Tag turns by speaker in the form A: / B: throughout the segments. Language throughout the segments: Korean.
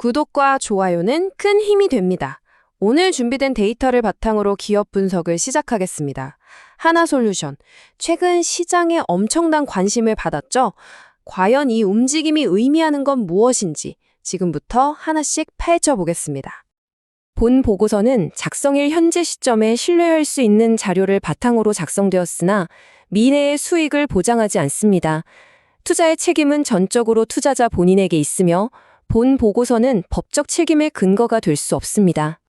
A: 구독과 좋아요는 큰 힘이 됩니다. 오늘 준비된 데이터를 바탕으로 기업 분석을 시작하겠습니다. 하나솔루션, 최근 시장에 엄청난 관심을 받았죠? 과연 이 움직임이 의미하는 건 무엇인지 지금부터 하나씩 파헤쳐 보겠습니다. 본 보고서는 작성일 현재 시점에 신뢰할 수 있는 자료를 바탕으로 작성되었으나 미래의 수익을 보장하지 않습니다. 투자의 책임은 전적으로 투자자 본인에게 있으며 본 보고서는 법적 책임의 근거가 될 수 없습니다.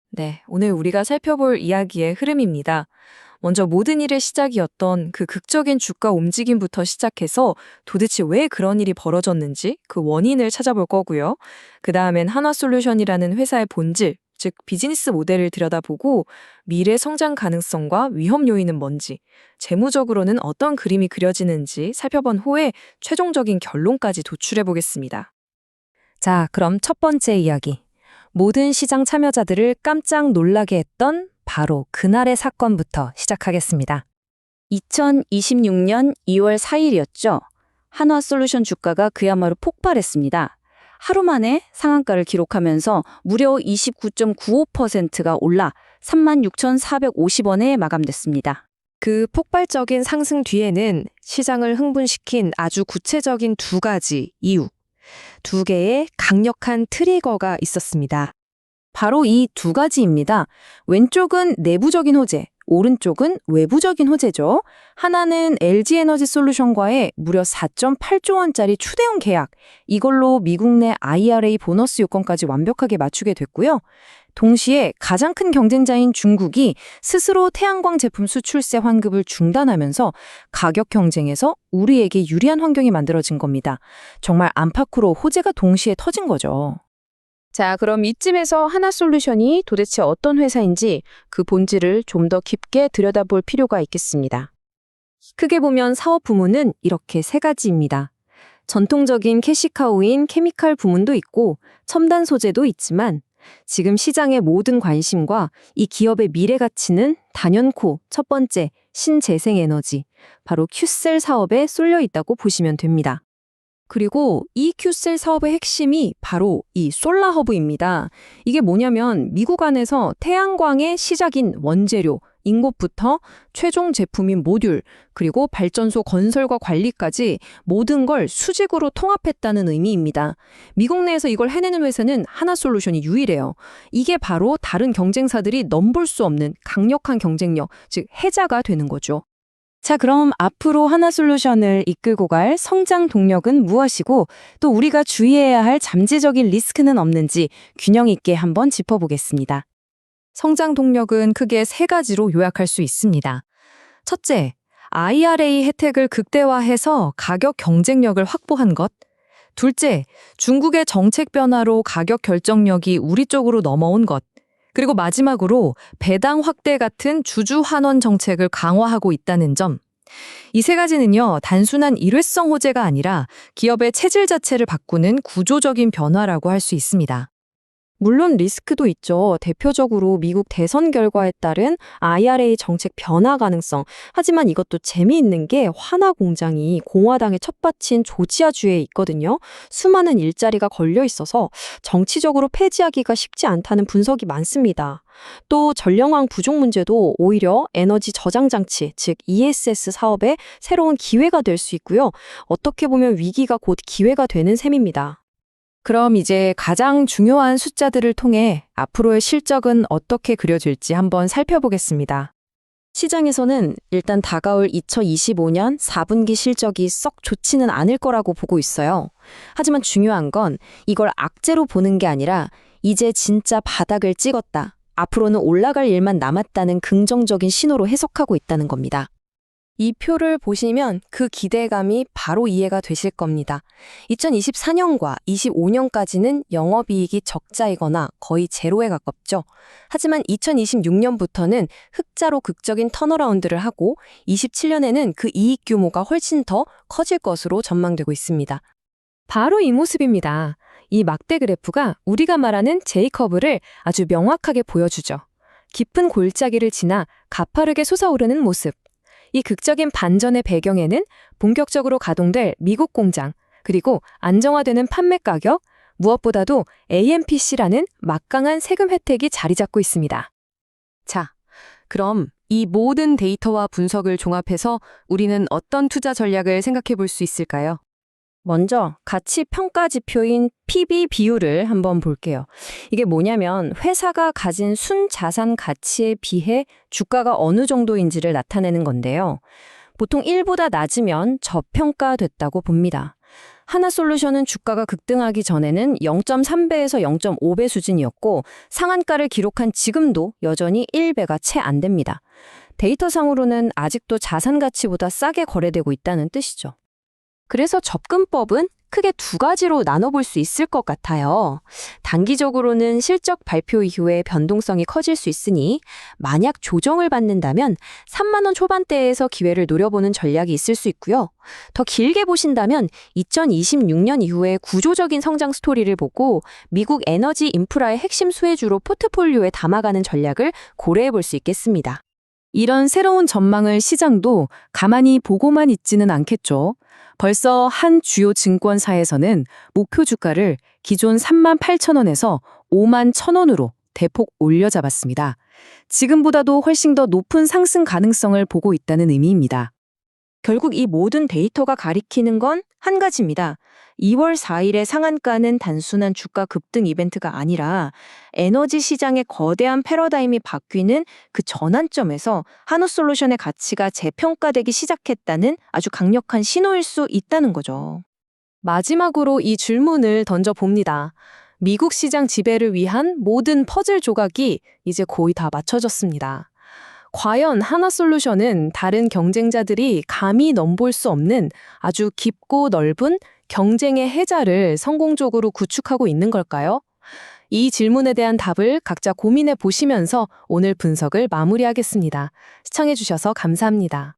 B: 네, 오늘 우리가 살펴볼 이야기의 흐름입니다. 먼저 모든 일의 시작이었던 그 극적인 주가 움직임부터 시작해서 도대체 왜 그런 일이 벌어졌는지 그 원인을 찾아볼 거고요. 그 다음엔 하나솔루션이라는 회사의 본질, 즉 비즈니스 모델을 들여다보고 미래 성장 가능성과 위험 요인은 뭔지, 재무적으로는 어떤 그림이 그려지는지 살펴본 후에 최종적인 결론까지 도출해 보겠습니다.
A: 자, 그럼 첫 번째 이야기. 모든 시장 참여자들을 깜짝 놀라게 했던 바로 그날의 사건부터 시작하겠습니다.
C: 2026년 2월 4일이었죠. 한화솔루션 주가가 그야말로 폭발했습니다. 하루 만에 상한가를 기록하면서 무려 29.95%가 올라 36,450원에 마감됐습니다.
A: 그 폭발적인 상승 뒤에는 시장을 흥분시킨 아주 구체적인 두 가지 이유, 두 개의 강력한 트리거가 있었습니다.
C: 바로 이 두 가지입니다. 왼쪽은 내부적인 호재, 오른쪽은 외부적인 호재죠. 하나는 LG에너지솔루션과의 무려 4.8조 원짜리 추대형 계약, 이걸로 미국 내 IRA 보너스 요건까지 완벽하게 맞추게 됐고요. 동시에 가장 큰 경쟁자인 중국이 스스로 태양광 제품 수출세 환급을 중단하면서 가격 경쟁에서 우리에게 유리한 환경이 만들어진 겁니다. 정말 안팎으로 호재가 동시에 터진 거죠.
A: 자, 그럼 이쯤에서 하나솔루션이 도대체 어떤 회사인지 그 본질을 좀 더 깊게 들여다볼 필요가 있겠습니다. 크게 보면 사업 부문은 이렇게 세 가지입니다. 전통적인 캐시카우인 케미칼 부문도 있고 첨단 소재도 있지만 지금 시장의 모든 관심과 이 기업의 미래 가치는 단연코 첫 번째 신재생에너지, 바로 큐셀 사업에 쏠려 있다고 보시면 됩니다. 그리고 이 큐셀 사업의 핵심이 바로 이 솔라허브입니다. 이게 뭐냐면 미국 안에서 태양광의 시작인 원재료, 인곳부터 최종 제품인 모듈, 그리고 발전소 건설과 관리까지 모든 걸 수직으로 통합했다는 의미입니다. 미국 내에서 이걸 해내는 회사는 하나솔루션이 유일해요. 이게 바로 다른 경쟁사들이 넘볼 수 없는 강력한 경쟁력, 즉 해자가 되는 거죠.
C: 자, 그럼 앞으로 하나솔루션을 이끌고 갈 성장 동력은 무엇이고 또 우리가 주의해야 할 잠재적인 리스크는 없는지 균형 있게 한번 짚어보겠습니다.
A: 성장 동력은 크게 세 가지로 요약할 수 있습니다. 첫째, IRA 혜택을 극대화해서 가격 경쟁력을 확보한 것. 둘째, 중국의 정책 변화로 가격 결정력이 우리 쪽으로 넘어온 것. 그리고 마지막으로 배당 확대 같은 주주 환원 정책을 강화하고 있다는 점. 이 세 가지는요, 단순한 일회성 호재가 아니라 기업의 체질 자체를 바꾸는 구조적인 변화라고 할 수 있습니다. 물론 리스크도 있죠. 대표적으로 미국 대선 결과에 따른 IRA 정책 변화 가능성. 하지만 이것도 재미있는 게 화나 공장이 공화당의 텃밭인 조지아주에 있거든요. 수많은 일자리가 걸려 있어서 정치적으로 폐지하기가 쉽지 않다는 분석이 많습니다. 또 전력망 부족 문제도 오히려 에너지 저장 장치, 즉 ESS 사업의 새로운 기회가 될 수 있고요. 어떻게 보면 위기가 곧 기회가 되는 셈입니다. 그럼 이제 가장 중요한 숫자들을 통해 앞으로의 실적은 어떻게 그려질지 한번 살펴보겠습니다. 시장에서는 일단 다가올 2025년 4분기 실적이 썩 좋지는 않을 거라고 보고 있어요. 하지만 중요한 건 이걸 악재로 보는 게 아니라 이제 진짜 바닥을 찍었다, 앞으로는 올라갈 일만 남았다는 긍정적인 신호로 해석하고 있다는 겁니다. 이 표를 보시면 그 기대감이 바로 이해가 되실 겁니다. 2024년과 25년까지는 영업이익이 적자이거나 거의 제로에 가깝죠. 하지만 2026년부터는 흑자로 극적인 턴어라운드를 하고 27년에는 그 이익 규모가 훨씬 더 커질 것으로 전망되고 있습니다. 바로 이 모습입니다. 이 막대 그래프가 우리가 말하는 J커브를 아주 명확하게 보여주죠. 깊은 골짜기를 지나 가파르게 솟아오르는 모습. 이 극적인 반전의 배경에는 본격적으로 가동될 미국 공장, 그리고 안정화되는 판매 가격,
C: 무엇보다도 AMPC라는 막강한 세금 혜택이 자리 잡고 있습니다.
A: 자, 그럼 이 모든 데이터와 분석을 종합해서 우리는 어떤 투자 전략을 생각해 볼 수 있을까요?
C: 먼저 가치 평가 지표인 PB 비율을 한번 볼게요. 이게 뭐냐면 회사가 가진 순자산 가치에 비해 주가가 어느 정도인지를 나타내는 건데요. 보통 1보다 낮으면 저평가됐다고 봅니다. 하나솔루션은 주가가 급등하기 전에는 0.3배에서 0.5배 수준이었고 상한가를 기록한 지금도 여전히 1배가 채 안 됩니다. 데이터상으로는 아직도 자산 가치보다 싸게 거래되고 있다는 뜻이죠.
D: 그래서 접근법은 크게 두 가지로 나눠볼 수 있을 것 같아요. 단기적으로는 실적 발표 이후에 변동성이 커질 수 있으니 만약 조정을 받는다면 3만 원 초반대에서 기회를 노려보는 전략이 있을 수 있고요. 더 길게 보신다면 2026년 이후에 구조적인 성장 스토리를 보고 미국 에너지 인프라의 핵심 수혜주로 포트폴리오에 담아가는 전략을 고려해 볼 수 있겠습니다.
A: 이런 새로운 전망을 시장도 가만히 보고만 있지는 않겠죠. 벌써 한 주요 증권사에서는 목표 주가를 기존 38,000원에서 51,000원으로 대폭 올려잡았습니다. 지금보다도 훨씬 더 높은 상승 가능성을 보고 있다는 의미입니다.
B: 결국 이 모든 데이터가 가리키는 건 한 가지입니다. 2월 4일의 상한가는 단순한 주가 급등 이벤트가 아니라 에너지 시장의 거대한 패러다임이 바뀌는 그 전환점에서 한우솔루션의 가치가 재평가되기 시작했다는 아주 강력한 신호일 수 있다는 거죠.
A: 마지막으로 이 질문을 던져봅니다. 미국 시장 지배를 위한 모든 퍼즐 조각이 이제 거의 다 맞춰졌습니다. 과연 하나솔루션은 다른 경쟁자들이 감히 넘볼 수 없는 아주 깊고 넓은 경쟁의 해자를 성공적으로 구축하고 있는 걸까요? 이 질문에 대한 답을 각자 고민해 보시면서 오늘 분석을 마무리하겠습니다. 시청해 주셔서 감사합니다.